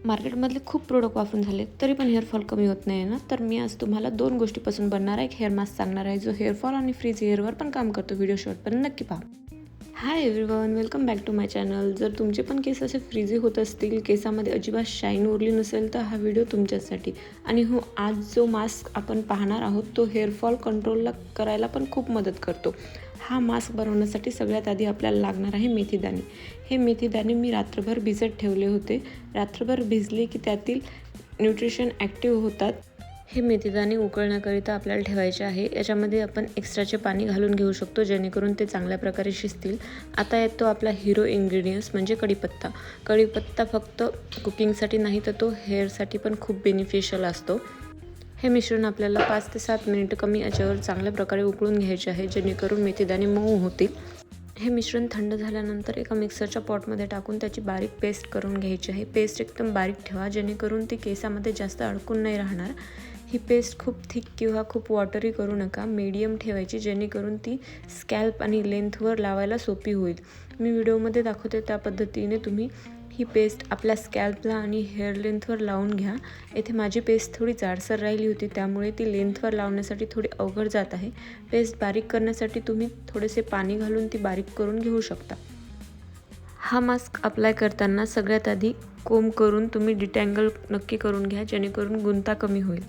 मार्केटमधले खूप प्रोडक्ट वापरून झाले तरी पण हेअरफॉल कमी होत नाही ना, तर मी आज तुम्हाला 2 गोष्टीपासून बनणारा एक हेअर मास्क सांगणार आहे जो हेअरफॉल आणि फ्रीज हेअरवर पण काम करतो. व्हिडिओ शेवटपर्यंत नक्की पहा. Hi everyone, welcome back to my channel. जर तुमचे पण केस असे फ्रीझी होत असतील, केसामध्ये अजिबात शाईन उरली नसेल तर हा व्हिडिओ तुमच्यासाठी. आणि हो, आज जो मास्क आपण पाहणार आहोत तो हेअरफॉल कंट्रोलला करायला पण खूप मदत करतो. हा मास्क बनवण्यासाठी सगळ्यात आधी आपल्याला लागणार आहे मेथीदाणे. हे मेथीदाणे मी रात्रभर भिजत ठेवले होते. रात्रभर भिजले की त्यातील न्यूट्रिशन ॲक्टिव्ह होतात. हे मेथीदाणे उकळण्याकरिता आपल्याला ठेवायचे आहे. याच्यामध्ये आपण एक्स्ट्राचे पाणी घालून घेऊ शकतो जेणेकरून ते चांगल्या प्रकारे शिजतील. आता येतो आपला हिरो इन्ग्रेडियंट्स म्हणजे कढीपत्ता. कढीपत्ता फक्त कुकिंगसाठी नाही तर तो हेअरसाठी पण खूप बेनिफिशियल असतो. हे मिश्रण आपल्याला 5 ते 7 मिनिटं कमी आचेवर चांगल्या प्रकारे उकळून घ्यायचे आहे जेणेकरून मेथीदाणे मऊ होतील. हे मिश्रण थंड झाल्यानंतर एका मिक्सरच्या पॉटमध्ये टाकून त्याची बारीक पेस्ट करून घ्यायची आहे. पेस्ट एकदम बारीक ठेवा जेणेकरून ती केसामध्ये जास्त अडकून नाही राहणार. ही पेस्ट खूप थिक किंवा खूप वॉटरी करू नका, मीडियम ठेवायची जेणेकरून ती स्कॅल्प आणि लेंथवर लावायला सोपी होईल. मी व्हिडिओमध्ये दाखवते त्या पद्धतीने तुम्ही ही पेस्ट आपल्या स्कॅल्पला आणि हेअर लेंथवर लावून घ्या. येथे माझी पेस्ट थोडी जाडसर राहिली होती त्यामुळे ती लेंथवर लावण्यासाठी थोडी अवघड जात आहे. पेस्ट बारीक करण्यासाठी तुम्ही थोडेसे पाणी घालून ती बारीक करून घेऊ शकता. हा मास्क अप्लाय करताना सगळ्यात आधी कोंब करून तुम्ही डिटँगल नक्की करून घ्या जेणेकरून गुंता कमी होईल.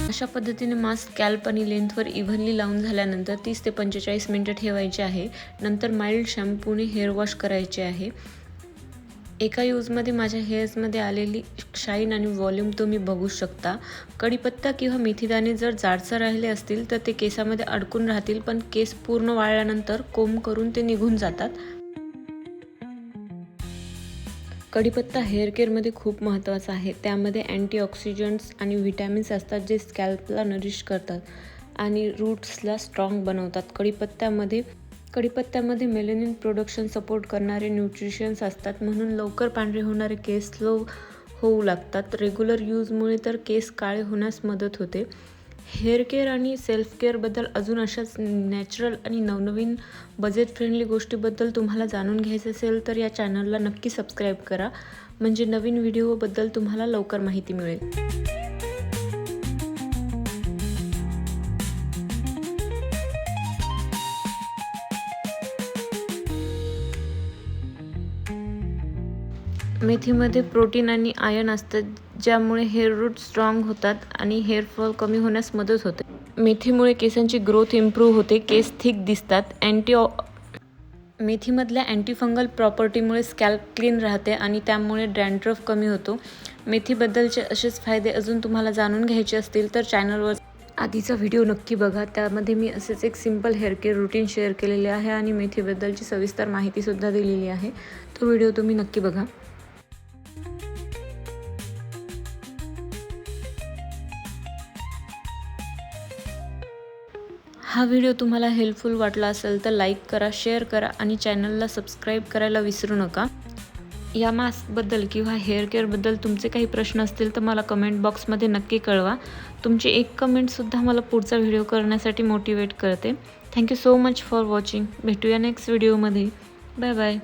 अशा पद्धतीने मास्क स्कॅल्प आणि लेंथवर इव्हनली लावून झाल्यानंतर 30 ते 45 मिनिटं ठेवायचे आहे. नंतर माइल्ड शॅम्पूने हेअर वॉश करायचे आहे. एका यूजमध्ये माझ्या हेअर्समध्ये आलेली शाईन आणि व्हॉल्यूम तुम्ही बघू शकता. कढीपत्ता किंवा मेथीदाणे जर जाडसर राहिले असतील तर ते केसामध्ये अडकून राहतील, पण केस पूर्ण वाळल्यानंतर कोंब करून ते निघून जातात. कढीपत्ता हेअर केअरमध्ये खूप महत्त्वाचा आहे. त्यामध्ये अँटीऑक्सिडंट्स आणि व्हिटॅमिन्स असतात जे स्कॅल्पला नरिश करतात आणि रूट्सला स्ट्रॉंग बनवतात. कढीपत्त्यामध्ये मेलॅनिन प्रोडक्शन सपोर्ट करणारे न्यूट्रिशन्स असतात, म्हणून लवकर पांढरे होणारे केस स्लो होऊ लागतात. रेग्युलर यूजमुळे तर केस काळे होण्यास मदत होते. हेअर केअर आणि सेल्फ केअरबद्दल अजून अशाच नॅचरल आणि नवनवीन बजेट फ्रेंडली गोष्टीबद्दल तुम्हाला जाणून घ्यायचं असेल तर या चॅनलला नक्की सबस्क्राईब करा, म्हणजे नवीन व्हिडिओबद्दल तुम्हाला लवकर माहिती मिळेल. मेथीमध्ये प्रोटीन आणि आयर्न असतात ज्यामुळे हेअर रूट स्ट्रॉंग होतात आणि हेअरफॉल कमी होण्यास मदत होते. मेथीमुळे केसांची ग्रोथ इम्प्रूव्ह होते, केस थिक दिसतात. मेथीमधल्या अँटीफंगल प्रॉपर्टीमुळे स्कॅल्प क्लीन राहते आणि त्यामुळे डॅन्ड्रफ कमी होतो. मेथीबद्दलचे असेच फायदे अजून तुम्हाला जाणून घ्यायचे असतील तर चॅनलवर आधीचा व्हिडिओ नक्की बघा. त्यामध्ये मी असेच एक simple hair care routine share केलेले आहे आणि मेथीबद्दलची सविस्तर माहितीसुद्धा दिलेली आहे. तो व्हिडिओ तुम्ही नक्की बघा. हा व्हिडिओ तुम्हाला हेल्पफुल वाटला असेल तर लाईक करा, शेअर करा आणि चॅनलला सबस्क्राईब करायला विसरू नका. या मास्कबद्दल किंवा हेअर केअरबद्दल तुमचे काही प्रश्न असतील तर मला कमेंट बॉक्समध्ये नक्की कळवा. तुमची एक कमेंटसुद्धा मला पुढचा व्हिडिओ करण्यासाठी मोटिवेट करते. Thank you so much for watching. भेटूया नेक्स्ट व्हिडिओमध्ये. Bye bye.